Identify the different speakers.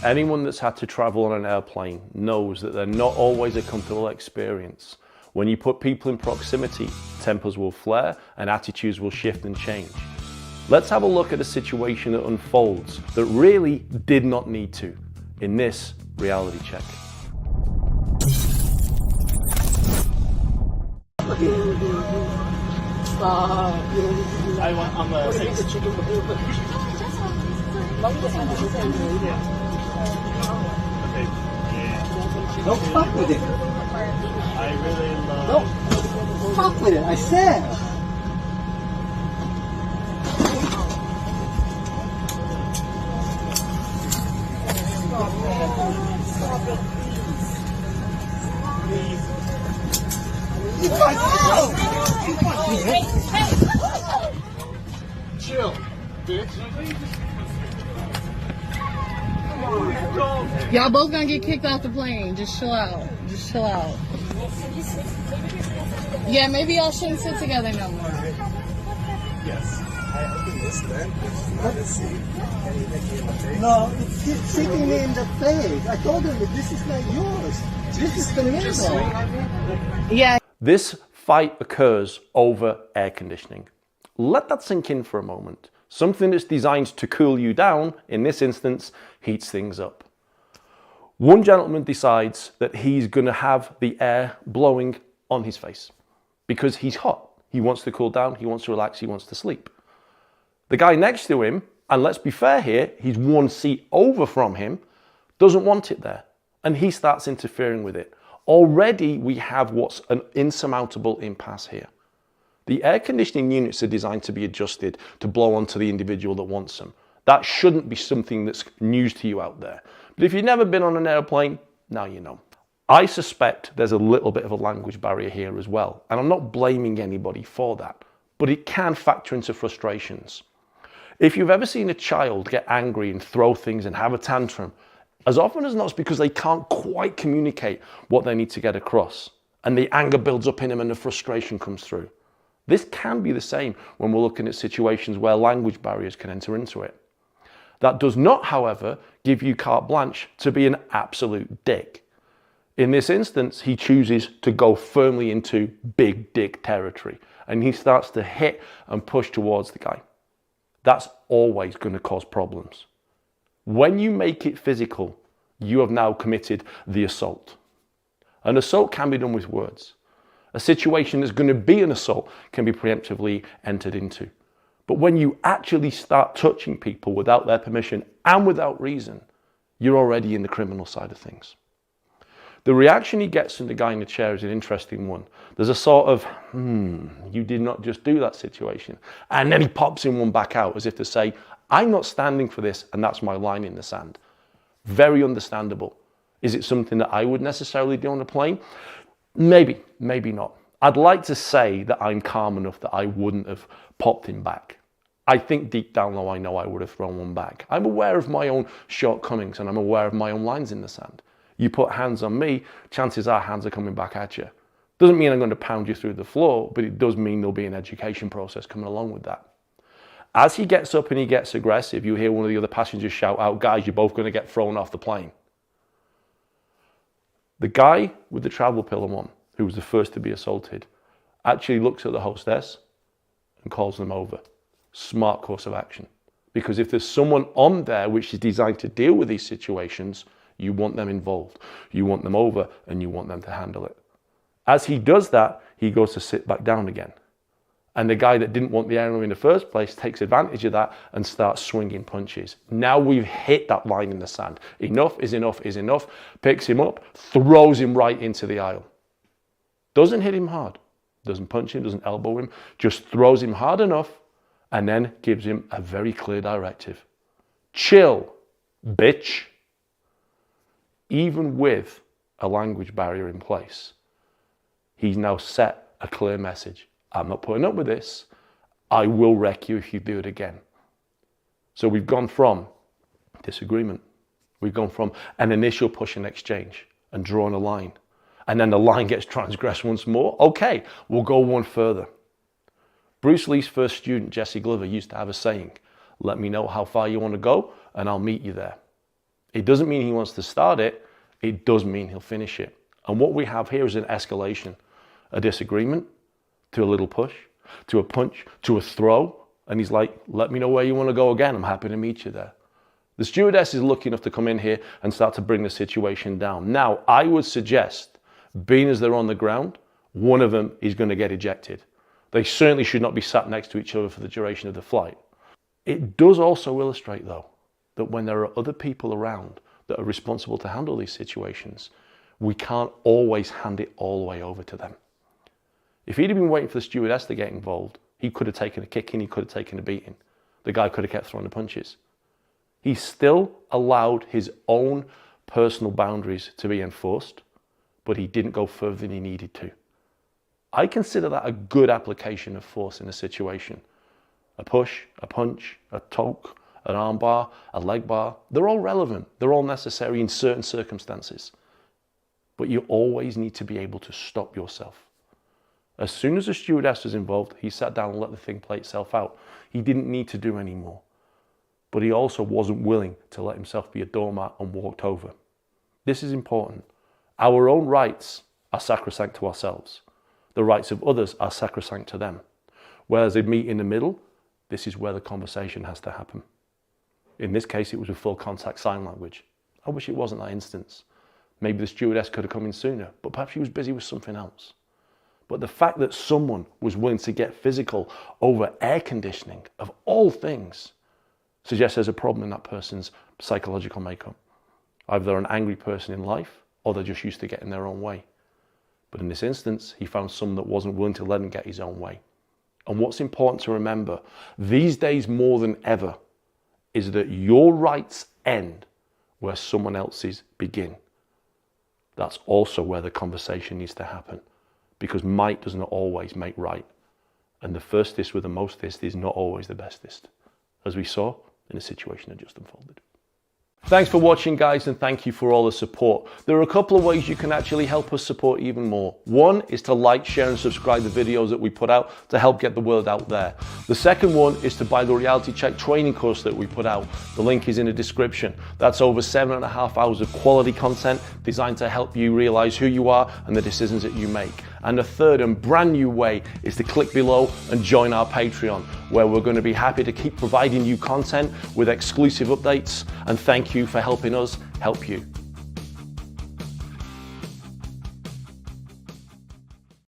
Speaker 1: Anyone that's had to travel on an airplane knows that they're not always a comfortable experience. When you put people in proximity, tempers will flare and attitudes will shift and change. Let's have a look at a situation that unfolds that really did not need to in this reality check.
Speaker 2: I want on the
Speaker 3: Don't fuck with it.
Speaker 2: I really love.
Speaker 3: Don't fuck with it, I said.
Speaker 2: Chill, bitch.
Speaker 4: Y'all both gonna get kicked off the plane. Just chill out. Just chill out. Yeah, maybe y'all shouldn't sit together no more.
Speaker 2: Yes. I opened this then.
Speaker 3: No, it's hitting me in the face. I told him that this is not yours. This is criminal.
Speaker 4: Yeah.
Speaker 1: This fight occurs over air conditioning. Let that sink in for a moment. Something that's designed to cool you down, in this instance, heats things up. One gentleman decides that he's going to have the air blowing on his face because he's hot. He wants to cool down, he wants to relax, he wants to sleep. The guy next to him, and let's be fair here, he's one seat over from him, doesn't want it there, and he starts interfering with it. Already we have what's an insurmountable impasse here. The air conditioning units are designed to be adjusted to blow onto the individual that wants them. That shouldn't be something that's news to you out there. But if you've never been on an airplane, now you know. I suspect there's a little bit of a language barrier here as well, and I'm not blaming anybody for that, but it can factor into frustrations. If you've ever seen a child get angry and throw things and have a tantrum, as often as not it's because they can't quite communicate what they need to get across, and the anger builds up in them and the frustration comes through. This can be the same when we're looking at situations where language barriers can enter into it. That does not, however, give you carte blanche to be an absolute dick. In this instance, he chooses to go firmly into big dick territory, and he starts to hit and push towards the guy. That's always going to cause problems. When you make it physical, you have now committed the assault. An assault can be done with words. A situation that's going to be an assault can be preemptively entered into. But when you actually start touching people without their permission and without reason, you're already in the criminal side of things. The reaction he gets from the guy in the chair is an interesting one. There's a sort of, you did not just do that situation. And then he pops in one back out as if to say, I'm not standing for this, and that's my line in the sand. Very understandable. Is it something that I would necessarily do on a plane? Maybe, maybe not. I'd like to say that I'm calm enough that I wouldn't have popped him back. I think deep down low I know I would have thrown one back. I'm aware of my own shortcomings and I'm aware of my own lines in the sand. You put hands on me, chances are hands are coming back at you. Doesn't mean I'm going to pound you through the floor, but it does mean there'll be an education process coming along with that. As he gets up and he gets aggressive, you hear one of the other passengers shout out, guys, you're both going to get thrown off the plane. The guy with the travel pillow on, who was the first to be assaulted, actually looks at the hostess and calls them over. Smart course of action. Because if there's someone on there which is designed to deal with these situations, you want them involved. You want them over and you want them to handle it. As he does that, he goes to sit back down again. And the guy that didn't want the air in the first place takes advantage of that and starts swinging punches. Now we've hit that line in the sand. Enough is enough is enough. Picks him up, throws him right into the aisle. Doesn't hit him hard. Doesn't punch him, doesn't elbow him. Just throws him hard enough and then gives him a very clear directive. Chill, bitch. Even with a language barrier in place, he's now set a clear message. I'm not putting up with this. I will wreck you if you do it again. So we've gone from disagreement. We've gone from an initial push and exchange and drawn a line. And then the line gets transgressed once more. Okay, we'll go one further. Bruce Lee's first student, Jesse Glover, used to have a saying, let me know how far you want to go and I'll meet you there. It doesn't mean he wants to start it. It does mean he'll finish it. And what we have here is an escalation, a disagreement, to a little push, to a punch, to a throw. And he's like, let me know where you want to go again. I'm happy to meet you there. The stewardess is lucky enough to come in here and start to bring the situation down. Now, I would suggest, being as they're on the ground, one of them is going to get ejected. They certainly should not be sat next to each other for the duration of the flight. It does also illustrate, though, that when there are other people around that are responsible to handle these situations, we can't always hand it all the way over to them. If he'd have been waiting for the stewardess to get involved, he could have taken a kicking, he could have taken a beating. The guy could have kept throwing the punches. He still allowed his own personal boundaries to be enforced, but he didn't go further than he needed to. I consider that a good application of force in a situation. A push, a punch, a toke, an arm bar, a leg bar, they're all relevant. They're all necessary in certain circumstances. But you always need to be able to stop yourself. As soon as the stewardess was involved, he sat down and let the thing play itself out. He didn't need to do any more. But he also wasn't willing to let himself be a doormat and walked over. This is important. Our own rights are sacrosanct to ourselves. The rights of others are sacrosanct to them. Whereas they meet in the middle, this is where the conversation has to happen. In this case, it was with full contact sign language. I wish it wasn't that instance. Maybe the stewardess could have come in sooner, but perhaps she was busy with something else. But the fact that someone was willing to get physical over air conditioning, of all things, suggests there's a problem in that person's psychological makeup. Either they're an angry person in life, or they're just used to getting their own way. But in this instance, he found someone that wasn't willing to let him get his own way. And what's important to remember, these days more than ever, is that your rights end where someone else's begin. That's also where the conversation needs to happen, because might does not always make right. And the firstest with the mostest is not always the bestest, as we saw in the situation that just unfolded. Thanks for watching, guys, and thank you for all the support. There are a couple of ways you can actually help us support even more. One is to like, share, and subscribe to the videos that we put out to help get the word out there. The second one is to buy the Reality Check training course that we put out. The link is in the description. That's over 7.5 hours of quality content designed to help you realize who you are and the decisions that you make. And the third and brand new way is to click below and join our Patreon, where we're going to be happy to keep providing you content with exclusive updates. And thank you for helping us help you.